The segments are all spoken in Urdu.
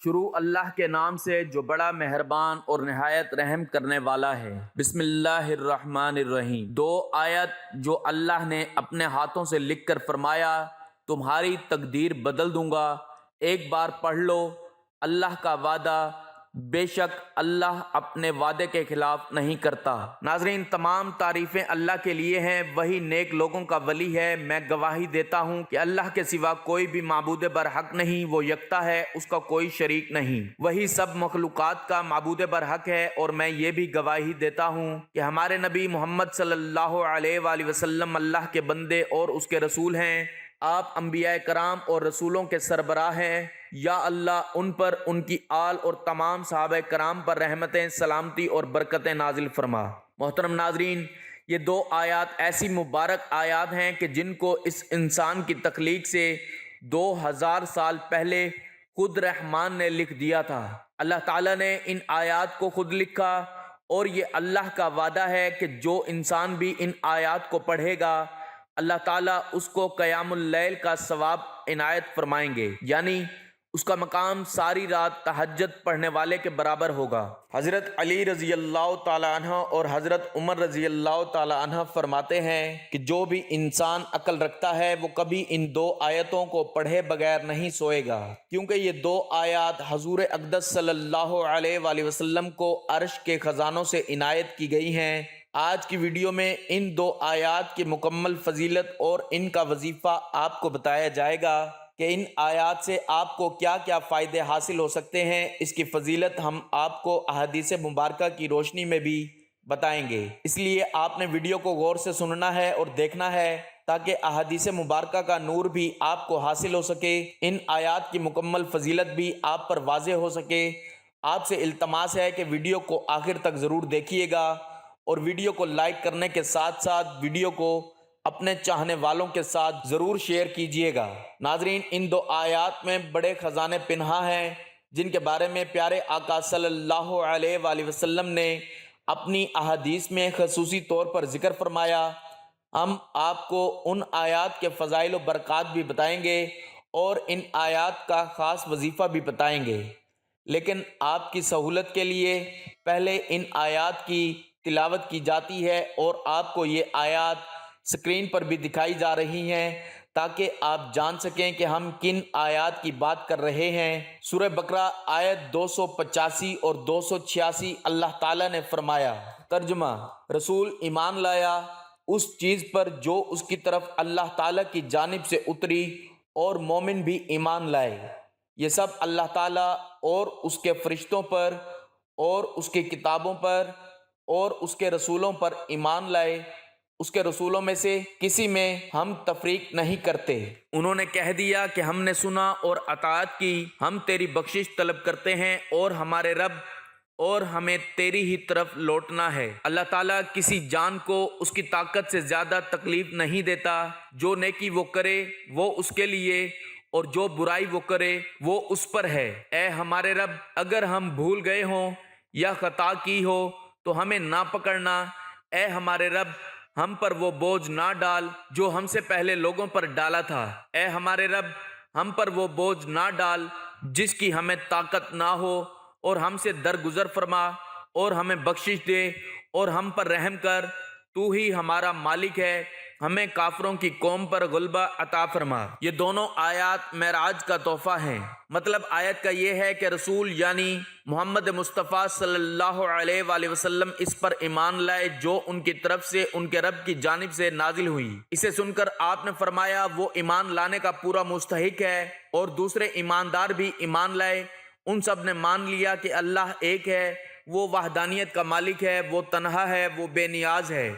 شروع اللہ کے نام سے جو بڑا مہربان اور نہایت رحم کرنے والا ہے۔ بسم اللہ الرحمن الرحیم۔ 2 آیت جو اللہ نے اپنے ہاتھوں سے لکھ کر فرمایا تمہاری تقدیر بدل دوں گا، ایک بار پڑھ لو۔ اللہ کا وعدہ، بے شک اللہ اپنے وعدے کے خلاف نہیں کرتا۔ ناظرین، تمام تعریفیں اللہ کے لیے ہیں، وہی نیک لوگوں کا ولی ہے۔ میں گواہی دیتا ہوں کہ اللہ کے سوا کوئی بھی معبود برحق نہیں، وہ یکتا ہے، اس کا کوئی شریک نہیں، وہی سب مخلوقات کا معبود برحق ہے۔ اور میں یہ بھی گواہی دیتا ہوں کہ ہمارے نبی محمد صلی اللہ علیہ وآلہ وسلم اللہ کے بندے اور اس کے رسول ہیں۔ آپ انبیاء کرام اور رسولوں کے سربراہ ہیں۔ یا اللہ ان پر، ان کی آل اور تمام صحابہ کرام پر رحمتیں، سلامتی اور برکتیں نازل فرما۔ محترم ناظرین، یہ 2 آیات ایسی مبارک آیات ہیں کہ جن کو اس انسان کی تخلیق سے 2000 سال پہلے خود رحمان نے لکھ دیا تھا۔ اللہ تعالیٰ نے ان آیات کو خود لکھا، اور یہ اللہ کا وعدہ ہے کہ جو انسان بھی ان آیات کو پڑھے گا اللہ تعالیٰ اس کو قیام اللیل کا ثواب عنایت فرمائیں گے، یعنی اس کا مقام ساری رات تہجد پڑھنے والے کے برابر ہوگا۔ حضرت علی رضی اللہ تعالی عنہ اور حضرت عمر رضی اللہ تعالی عنہ فرماتے ہیں کہ جو بھی انسان عقل رکھتا ہے وہ کبھی ان 2 آیتوں کو پڑھے بغیر نہیں سوئے گا، کیونکہ یہ 2 آیات حضور اقدس صلی اللہ علیہ وآلہ وسلم کو عرش کے خزانوں سے عنایت کی گئی ہیں۔ آج کی ویڈیو میں ان 2 آیات کی مکمل فضیلت اور ان کا وظیفہ آپ کو بتایا جائے گا کہ ان آیات سے آپ کو کیا کیا فائدے حاصل ہو سکتے ہیں۔ اس کی فضیلت ہم آپ کو احادیث مبارکہ کی روشنی میں بھی بتائیں گے، اس لیے آپ نے ویڈیو کو غور سے سننا ہے اور دیکھنا ہے تاکہ احادیث مبارکہ کا نور بھی آپ کو حاصل ہو سکے، ان آیات کی مکمل فضیلت بھی آپ پر واضح ہو سکے۔ آپ سے التماس ہے کہ ویڈیو کو آخر تک ضرور دیکھیے گا، اور ویڈیو کو لائک کرنے کے ساتھ ساتھ ویڈیو کو اپنے چاہنے والوں کے ساتھ ضرور شیئر کیجیے گا۔ ناظرین، ان 2 آیات میں بڑے خزانے پنہاں ہیں جن کے بارے میں پیارے آقا صلی اللہ علیہ وآلہ وسلم نے اپنی احادیث میں خصوصی طور پر ذکر فرمایا۔ ہم آپ کو ان آیات کے فضائل و برکات بھی بتائیں گے اور ان آیات کا خاص وظیفہ بھی بتائیں گے، لیکن آپ کی سہولت کے لیے پہلے ان آیات کی تلاوت کی جاتی ہے، اور آپ کو یہ آیات سکرین پر بھی دکھائی جا رہی ہیں تاکہ آپ جان سکیں کہ ہم کن آیات کی بات کر رہے ہیں۔ سورہ بقرہ آیت 285 اور 286 اللہ تعالیٰ نے فرمایا، ترجمہ: رسول ایمان لایا اس چیز پر جو اس کی طرف اللہ تعالیٰ کی جانب سے اتری، اور مومن بھی ایمان لائے، یہ سب اللہ تعالیٰ اور اس کے فرشتوں پر اور اس کی کتابوں پر اور اس کے رسولوں پر ایمان لائے، اس کے رسولوں میں سے کسی میں ہم تفریق نہیں کرتے۔ انہوں نے کہہ دیا کہ ہم نے سنا اور اطاعت کی، ہم تیری بخشش طلب کرتے ہیں اور ہمارے رب، اور ہمیں تیری ہی طرف لوٹنا ہے۔ اللہ تعالیٰ کسی جان کو اس کی طاقت سے زیادہ تکلیف نہیں دیتا، جو نیکی وہ کرے وہ اس کے لیے، اور جو برائی وہ کرے وہ اس پر ہے۔ اے ہمارے رب، اگر ہم بھول گئے ہوں یا خطا کی ہو تو ہمیں نہ پکڑنا۔ اے ہمارے رب، ہم پر وہ بوجھ نہ ڈال جو ہم سے پہلے لوگوں پر ڈالا تھا۔ اے ہمارے رب، ہم پر وہ بوجھ نہ ڈال جس کی ہمیں طاقت نہ ہو، اور ہم سے درگزر فرما اور ہمیں بخشش دے اور ہم پر رحم کر، تو ہی ہمارا مالک ہے، ہمیں کافروں کی قوم پر غلبہ عطا فرما۔ یہ دونوں آیات معراج کا تحفہ ہیں۔ مطلب آیت کا یہ ہے کہ رسول یعنی محمد مصطفیٰ صلی اللہ علیہ وآلہ وسلم اس پر ایمان لائے جو ان کی طرف سے ان کے رب کی جانب سے نازل ہوئی۔ اسے سن کر آپ نے فرمایا وہ ایمان لانے کا پورا مستحق ہے، اور دوسرے ایماندار بھی ایمان لائے۔ ان سب نے مان لیا کہ اللہ ایک ہے، وہ وحدانیت کا مالک ہے، وہ تنہا ہے، وہ بے نیاز ہے،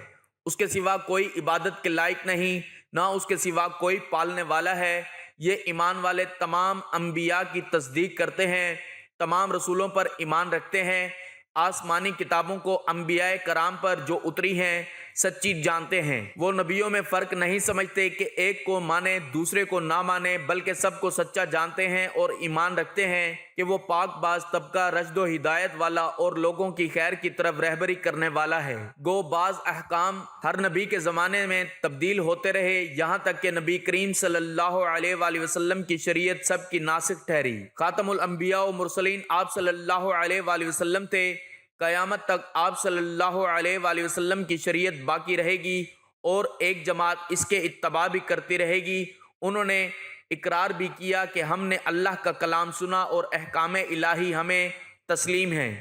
اس کے سوا کوئی عبادت کے لائق نہیں، نہ اس کے سوا کوئی پالنے والا ہے۔ یہ ایمان والے تمام انبیاء کی تصدیق کرتے ہیں، تمام رسولوں پر ایمان رکھتے ہیں، آسمانی کتابوں کو انبیاء کرام پر جو اتری ہیں سچی جانتے ہیں۔ وہ نبیوں میں فرق نہیں سمجھتے کہ ایک کو مانے دوسرے کو نہ مانے، بلکہ سب کو سچا جانتے ہیں اور ایمان رکھتے ہیں کہ وہ پاک باز طبقہ رشد و ہدایت والا اور لوگوں کی خیر کی طرف رہبری کرنے والا ہے۔ گو بعض احکام ہر نبی کے زمانے میں تبدیل ہوتے رہے، یہاں تک کہ نبی کریم صلی اللہ علیہ وآلہ وسلم کی شریعت سب کی ناسخ ٹھہری۔ خاتم الانبیاء و مرسلین آپ صلی اللہ علیہ وآلہ وسلم تھے۔ قیامت تک آپ صلی اللہ علیہ وآلہ وسلم کی شریعت باقی رہے گی اور ایک جماعت اس کے اتباع بھی کرتی رہے گی۔ انہوں نے اقرار بھی کیا کہ ہم نے اللہ کا کلام سنا اور احکام الہی ہمیں تسلیم ہیں۔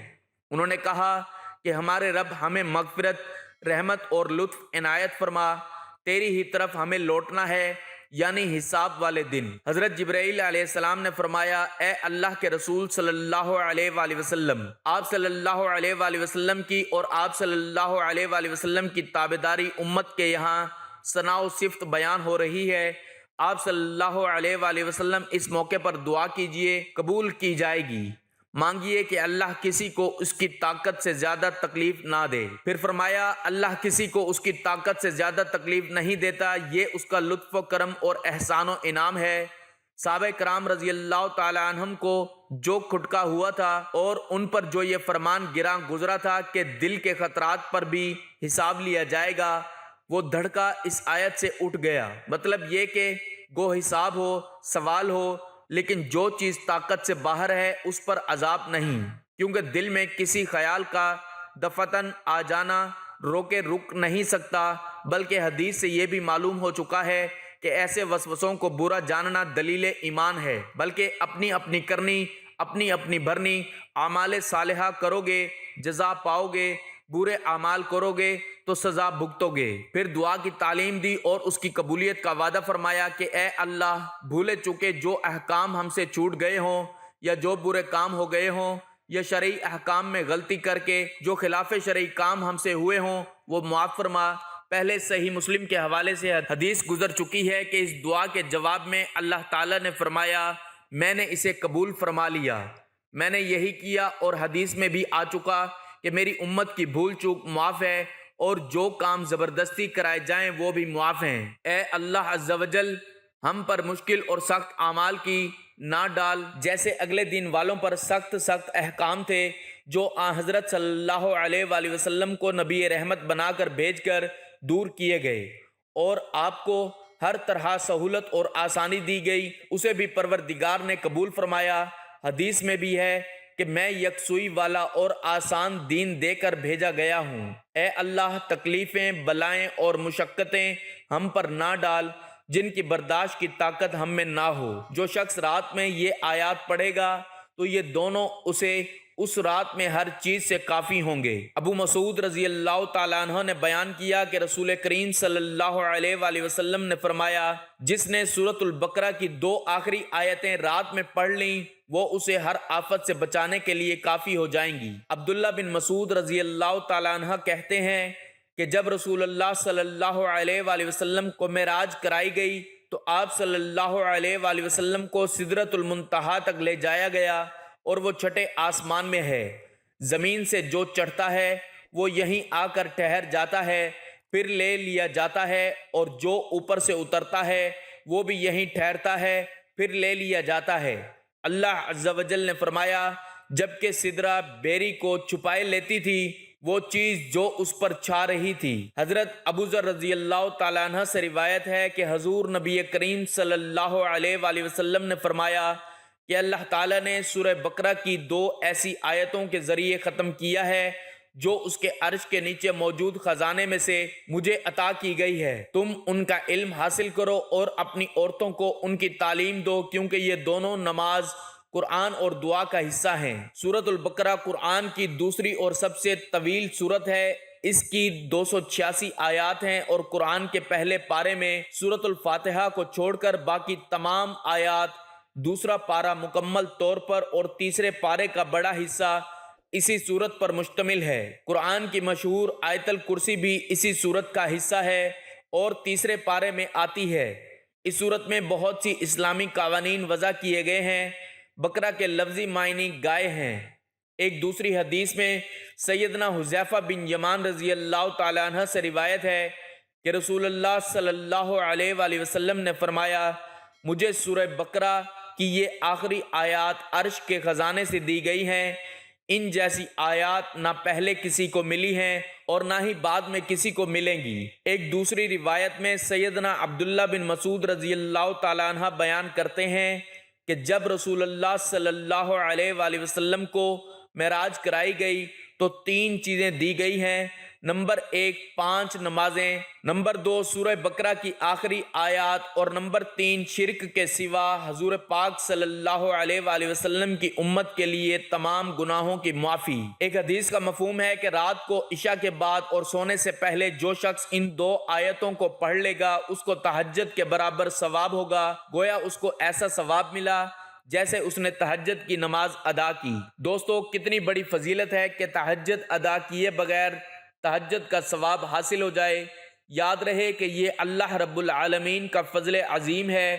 انہوں نے کہا کہ ہمارے رب ہمیں مغفرت، رحمت اور لطف عنایت فرما، تیری ہی طرف ہمیں لوٹنا ہے، یعنی حساب والے دن۔ حضرت جبرائیل علیہ السلام نے فرمایا، اے اللہ کے رسول صلی اللہ علیہ وآلہ وسلم، آپ صلی اللہ علیہ وآلہ وسلم کی اور آپ صلی اللہ علیہ وآلہ وسلم کی تابعداری امت کے یہاں ثنا و صفت بیان ہو رہی ہے۔ آپ صلی اللہ علیہ وآلہ وسلم اس موقع پر دعا کیجئے، قبول کی جائے گی۔ مانگیے کہ اللہ کسی کو اس کی طاقت سے زیادہ تکلیف نہ دے۔ پھر فرمایا، اللہ کسی کو اس کی طاقت سے زیادہ تکلیف نہیں دیتا، یہ اس کا لطف و کرم اور احسان و انعام ہے۔ صحابہ کرام رضی اللہ تعالی عنہم کو جو کھٹکا ہوا تھا اور ان پر جو یہ فرمان گراں گزرا تھا کہ دل کے خطرات پر بھی حساب لیا جائے گا، وہ دھڑکا اس آیت سے اٹھ گیا۔ مطلب یہ کہ گو حساب ہو، سوال ہو، لیکن جو چیز طاقت سے باہر ہے اس پر عذاب نہیں، کیونکہ دل میں کسی خیال کا دفتن آ جانا روکے رک نہیں سکتا، بلکہ حدیث سے یہ بھی معلوم ہو چکا ہے کہ ایسے وسوسوں کو برا جاننا دلیل ایمان ہے، بلکہ اپنی اپنی کرنی، اپنی اپنی بھرنی۔ اعمال صالحہ کرو گے جزا پاؤ گے، برے اعمال کرو گے تو سزا بھگتو گے۔ پھر دعا کی تعلیم دی اور اس کی قبولیت کا وعدہ فرمایا کہ اے اللہ، بھولے چکے جو احکام ہم سے چھوٹ گئے ہوں یا جو برے کام ہو گئے ہوں یا شرعی احکام میں غلطی کر کے جو خلاف شرعی کام ہم سے ہوئے ہوں، وہ معاف فرما۔ پہلے صحیح مسلم کے حوالے سے حدیث گزر چکی ہے کہ اس دعا کے جواب میں اللہ تعالیٰ نے فرمایا، میں نے اسے قبول فرما لیا، میں نے یہی کیا، اور حدیث میں بھی آ چکا کہ میری امت کی بھول چوک معاف ہے اور جو کام زبردستی کرائے جائیں وہ بھی معاف ہیں۔ اے اللہ عز و جل، ہم پر مشکل اور سخت اعمال کی نہ ڈال، جیسے اگلے دین والوں پر سخت سخت احکام تھے جو آن حضرت صلی اللہ علیہ وآلہ وسلم کو نبی رحمت بنا کر بھیج کر دور کیے گئے، اور آپ کو ہر طرح سہولت اور آسانی دی گئی، اسے بھی پروردگار نے قبول فرمایا۔ حدیث میں بھی ہے کہ میں یکسوئی والا اور آسان دین دے کر بھیجا گیا ہوں۔ اے اللہ، تکلیفیں، بلائیں اور مشقتیں ہم پر نہ ڈال جن کی برداشت کی طاقت ہم میں نہ ہو۔ جو شخص رات میں یہ آیات پڑھے گا تو یہ دونوں اسے اس رات میں ہر چیز سے کافی ہوں گے۔ ابو مسعود رضی اللہ تعالیٰ عنہ نے بیان کیا کہ رسول کریم صلی اللہ علیہ وآلہ وسلم نے فرمایا، جس نے سورۃ البقرہ کی 2 آخری آیتیں رات میں پڑھ لیں وہ اسے ہر آفت سے بچانے کے لیے کافی ہو جائیں گی۔ عبداللہ بن مسعود رضی اللہ تعالیٰ عنہ کہتے ہیں کہ جب رسول اللہ صلی اللہ علیہ وآلہ وسلم کو معراج کرائی گئی تو آپ صلی اللہ علیہ وآلہ وسلم کو سدرۃ المنتہا تک لے جایا گیا، اور وہ چھٹے آسمان میں ہے۔ زمین سے جو چڑھتا ہے وہ یہیں آ کر ٹھہر جاتا ہے، پھر لے لیا جاتا ہے، اور جو اوپر سے اترتا ہے وہ بھی یہیں ٹھہرتا ہے، پھر لے لیا جاتا ہے۔ اللہ عز و جل نے فرمایا، جبکہ سدرہ بیری کو چھپائے لیتی تھی وہ چیز جو اس پر چھا رہی تھی۔ حضرت ابو ذر رضی اللہ تعالیٰ عنہ سے روایت ہے کہ حضور نبی کریم صلی اللہ علیہ وآلہ وسلم نے فرمایا کہ اللہ تعالیٰ نے سورہ بقرہ کی 2 ایسی آیتوں کے ذریعے ختم کیا ہے جو اس کے عرش کے نیچے موجود خزانے میں سے مجھے عطا کی گئی ہے، تم ان کا علم حاصل کرو اور اپنی عورتوں کو ان کی تعلیم دو، کیونکہ یہ دونوں نماز، قرآن اور دعا کا حصہ ہیں۔ سورۃ البقرہ قرآن کی دوسری اور سب سے طویل سورت ہے، اس کی 286 آیات ہیں، اور قرآن کے پہلے پارے میں سورۃ الفاتحہ کو چھوڑ کر باقی تمام آیات دوسرا پارہ مکمل طور پر اور تیسرے پارے کا بڑا حصہ اسی سورت پر مشتمل ہے۔ قرآن کی مشہور آیت الکرسی بھی اسی سورت کا حصہ ہے اور تیسرے پارے میں آتی ہے۔ اس سورت میں بہت سی اسلامی قوانین وضع کیے گئے ہیں۔ بقرہ کے لفظی معنی گائے ہیں۔ ایک دوسری حدیث میں سیدنا حذیفہ بن یمان رضی اللہ تعالیٰ عنہ سے روایت ہے کہ رسول اللہ صلی اللہ علیہ وآلہ وسلم نے فرمایا، مجھے سورہ بقرہ کی یہ آخری آیات عرش کے خزانے سے دی گئی ہیں، ان جیسی آیات نہ پہلے کسی کو ملی ہیں اور نہ ہی بعد میں کسی کو ملیں گی۔ ایک دوسری روایت میں سیدنا عبداللہ بن مسعود رضی اللہ تعالیٰ عنہ بیان کرتے ہیں کہ جب رسول اللہ صلی اللہ علیہ وآلہ وسلم کو معراج کرائی گئی تو 3 چیزیں دی گئی ہیں۔ نمبر 1 5 نمازیں، نمبر 2 سورہ بقرہ کی آخری آیات، اور نمبر 3 شرک کے سوا حضور پاک صلی اللہ علیہ وآلہ وسلم کی امت کے لیے تمام گناہوں کی معافی۔ ایک حدیث کا مفہوم ہے کہ رات کو عشاء کے بعد اور سونے سے پہلے جو شخص ان 2 آیتوں کو پڑھ لے گا اس کو تہجد کے برابر ثواب ہوگا، گویا اس کو ایسا ثواب ملا جیسے اس نے تہجد کی نماز ادا کی۔ دوستو، کتنی بڑی فضیلت ہے کہ تہجد ادا کیے بغیر تہجد کا ثواب حاصل ہو جائے۔ یاد رہے کہ یہ اللہ رب العالمین کا فضل عظیم ہے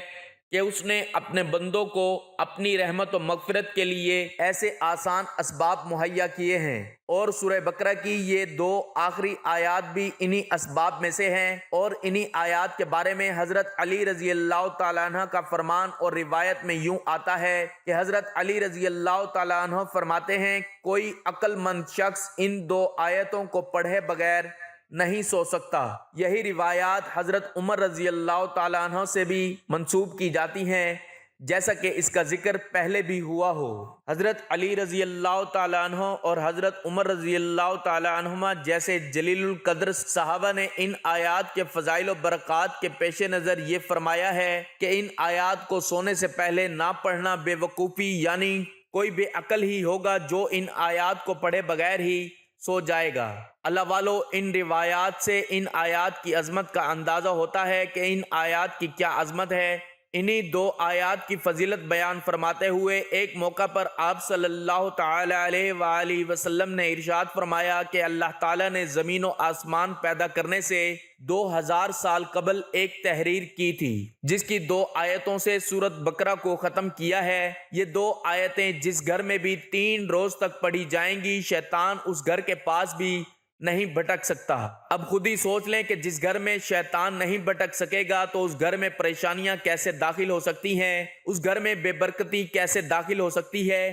کہ اس نے اپنے بندوں کو اپنی رحمت و مغفرت کے لیے ایسے آسان اسباب مہیا کیے ہیں، اور سورہ بقرہ کی یہ 2 آخری آیات بھی انہی اسباب میں سے ہیں۔ اور انہی آیات کے بارے میں حضرت علی رضی اللہ تعالیٰ عنہ کا فرمان اور روایت میں یوں آتا ہے کہ حضرت علی رضی اللہ تعالیٰ عنہ فرماتے ہیں، کوئی عقل مند شخص ان 2 آیتوں کو پڑھے بغیر نہیں سو سکتا۔ یہی روایات حضرت عمر رضی اللہ تعالیٰ عنہ سے بھی منسوب کی جاتی ہیں، جیسا کہ اس کا ذکر پہلے بھی ہوا ہو۔ حضرت علی رضی اللہ تعالیٰ عنہ اور حضرت عمر رضی اللہ تعالیٰ عنہما جیسے جلیل القدر صحابہ نے ان آیات کے فضائل و برکات کے پیش نظر یہ فرمایا ہے کہ ان آیات کو سونے سے پہلے نہ پڑھنا بے وقوفی، یعنی کوئی بے عقل ہی ہوگا جو ان آیات کو پڑھے بغیر ہی سو جائے گا۔ اللہ والو، ان روایات سے ان آیات کی عظمت کا اندازہ ہوتا ہے کہ ان آیات کی کیا عظمت ہے۔ انہی 2 آیات کی فضیلت بیان فرماتے ہوئے ایک موقع پر آپ صلی اللہ تعالی علیہ وآلہ وسلم نے ارشاد فرمایا کہ اللہ تعالیٰ نے زمین و آسمان پیدا کرنے سے 2000 سال قبل ایک تحریر کی تھی، جس کی 2 آیتوں سے سورۃ بقرہ کو ختم کیا ہے۔ یہ 2 آیتیں جس گھر میں بھی 3 روز تک پڑھی جائیں گی، شیطان اس گھر کے پاس بھی نہیں بھٹک سکتا۔ اب خود ہی سوچ لیں کہ جس گھر میں شیطان نہیں بھٹک سکے گا تو اس گھر میں پریشانیاں کیسے داخل ہو سکتی ہیں، اس گھر میں بے برکتی کیسے داخل ہو سکتی ہے۔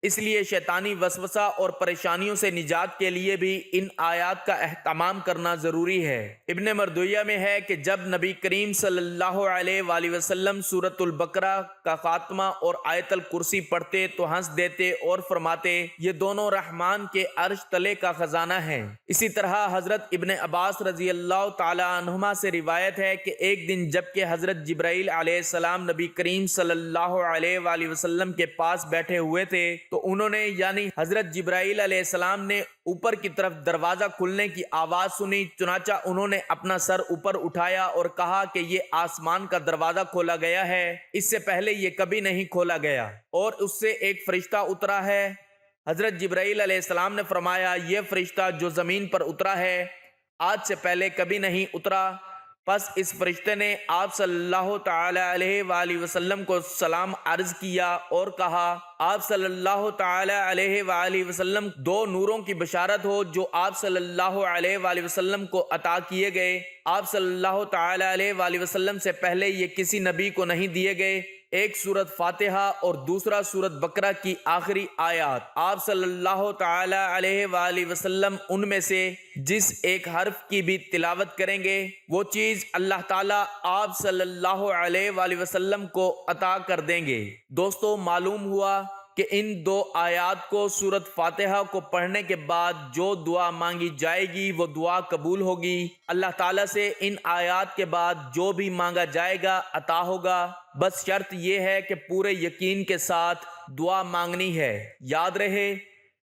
اس لیے شیطانی وسوسہ اور پریشانیوں سے نجات کے لیے بھی ان آیات کا اہتمام کرنا ضروری ہے۔ ابن مردویہ میں ہے کہ جب نبی کریم صلی اللہ علیہ وآلہ وسلم سورۃ البقرہ کا خاتمہ اور آیت الکرسی پڑھتے تو ہنس دیتے اور فرماتے، یہ دونوں رحمان کے عرش تلے کا خزانہ ہیں۔ اسی طرح حضرت ابن عباس رضی اللہ تعالی عنہما سے روایت ہے کہ ایک دن جب کہ حضرت جبرائیل علیہ السلام نبی کریم صلی اللہ علیہ وآلہ وسلم کے پاس بیٹھے ہوئے تھے تو انہوں نے، یعنی حضرت جبرائیل علیہ السلام نے اوپر کی طرف دروازہ کھلنے کی آواز سنی، چنانچہ انہوں نے اپنا سر اوپر اٹھایا اور کہا کہ یہ آسمان کا دروازہ کھولا گیا ہے، اس سے پہلے یہ کبھی نہیں کھولا گیا، اور اس سے ایک فرشتہ اترا ہے۔ حضرت جبرائیل علیہ السلام نے فرمایا، یہ فرشتہ جو زمین پر اترا ہے آج سے پہلے کبھی نہیں اترا۔ پس اس فرشتے نے آپ صلی اللہ تعالی علیہ وآلہ وسلم کو سلام عرض کیا اور کہا، آپ صلی اللہ تعالی علیہ وآلہ وسلم 2 نوروں کی بشارت ہو جو آپ صلی اللہ علیہ وآلہ وسلم کو عطا کیے گئے۔ آپ صلی اللہ تعالی علیہ وآلہ وسلم سے پہلے یہ کسی نبی کو نہیں دیے گئے، ایک سورت فاتحہ اور دوسرا سورت بقرہ کی آخری آیات۔ آپ صلی اللہ تعالی علیہ وآلہ وسلم ان میں سے جس ایک حرف کی بھی تلاوت کریں گے وہ چیز اللہ تعالیٰ آپ صلی اللہ علیہ وآلہ وسلم کو عطا کر دیں گے۔ دوستو، معلوم ہوا کہ ان 2 آیات کو سورت فاتحہ کو پڑھنے کے بعد جو دعا مانگی جائے گی وہ دعا قبول ہوگی۔ اللہ تعالیٰ سے ان آیات کے بعد جو بھی مانگا جائے گا عطا ہوگا، بس شرط یہ ہے کہ پورے یقین کے ساتھ دعا مانگنی ہے۔ یاد رہے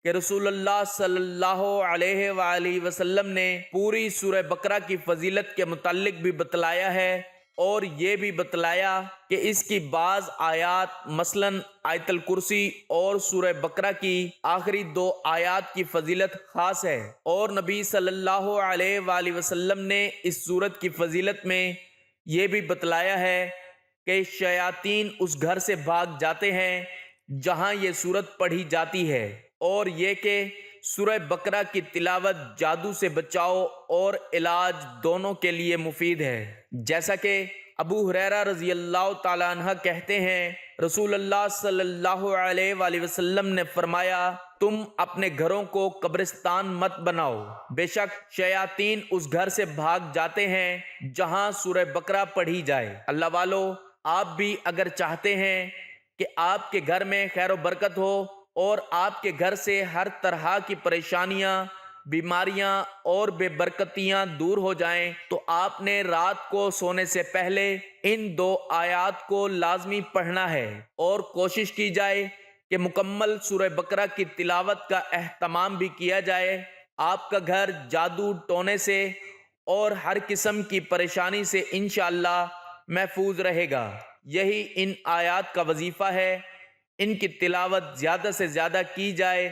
کہ رسول اللہ صلی اللہ علیہ وآلہ وسلم نے پوری سورہ بقرہ کی فضیلت کے متعلق بھی بتلایا ہے، اور یہ بھی بتلایا کہ اس کی بعض آیات مثلاً آیت الکرسی اور سورہ بقرہ کی آخری 2 آیات کی فضیلت خاص ہے، اور نبی صلی اللہ علیہ وآلہ وسلم نے اس سورت کی فضیلت میں یہ بھی بتلایا ہے کہ شیاطین اس گھر سے بھاگ جاتے ہیں جہاں یہ سورت پڑھی جاتی ہے، اور یہ کہ سورہ بقرہ کی تلاوت جادو سے بچاؤ اور علاج دونوں کے لیے مفید ہے، جیسا کہ ابو ہریرہ رضی اللہ تعالیٰ عنہ کہتے ہیں رسول اللہ صلی اللہ علیہ وآلہ وسلم نے فرمایا، تم اپنے گھروں کو قبرستان مت بناؤ، بے شک شیاطین اس گھر سے بھاگ جاتے ہیں جہاں سورہ بقرہ پڑھی جائے۔ اللہ والو، آپ بھی اگر چاہتے ہیں کہ آپ کے گھر میں خیر و برکت ہو اور آپ کے گھر سے ہر طرح کی پریشانیاں، بیماریاں اور بے برکتیاں دور ہو جائیں، تو آپ نے رات کو سونے سے پہلے ان 2 آیات کو لازمی پڑھنا ہے، اور کوشش کی جائے کہ مکمل سورہ بقرہ کی تلاوت کا اہتمام بھی کیا جائے۔ آپ کا گھر جادو ٹونے سے اور ہر قسم کی پریشانی سے انشاءاللہ محفوظ رہے گا۔ یہی ان آیات کا وظیفہ ہے، ان کی تلاوت زیادہ سے زیادہ کی جائے،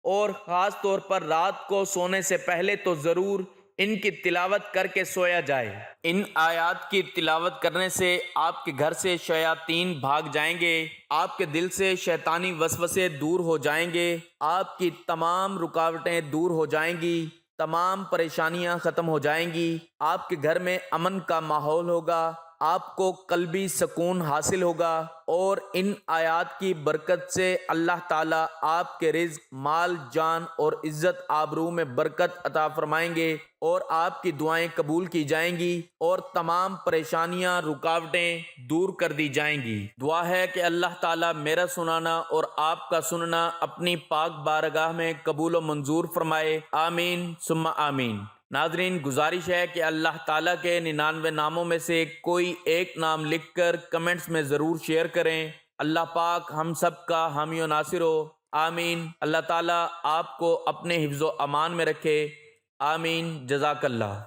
اور خاص طور پر رات کو سونے سے پہلے تو ضرور ان کی تلاوت کر کے سویا جائے۔ ان آیات کی تلاوت کرنے سے آپ کے گھر سے شیاطین بھاگ جائیں گے، آپ کے دل سے شیطانی وسوسے دور ہو جائیں گے، آپ کی تمام رکاوٹیں دور ہو جائیں گی، تمام پریشانیاں ختم ہو جائیں گی، آپ کے گھر میں امن کا ماحول ہوگا، آپ کو قلبی سکون حاصل ہوگا، اور ان آیات کی برکت سے اللہ تعالیٰ آپ کے رزق، مال، جان اور عزت آبرو میں برکت عطا فرمائیں گے، اور آپ کی دعائیں قبول کی جائیں گی، اور تمام پریشانیاں، رکاوٹیں دور کر دی جائیں گی۔ دعا ہے کہ اللہ تعالیٰ میرا سنانا اور آپ کا سننا اپنی پاک بارگاہ میں قبول و منظور فرمائے، آمین ثم آمین۔ ناظرین، گزارش ہے کہ اللہ تعالیٰ کے 99 ناموں میں سے کوئی ایک نام لکھ کر کمنٹس میں ضرور شیئر کریں۔ اللہ پاک ہم سب کا حامی و ناصر ہو، آمین۔ اللہ تعالیٰ آپ کو اپنے حفظ و امان میں رکھے، آمین۔ جزاک اللہ۔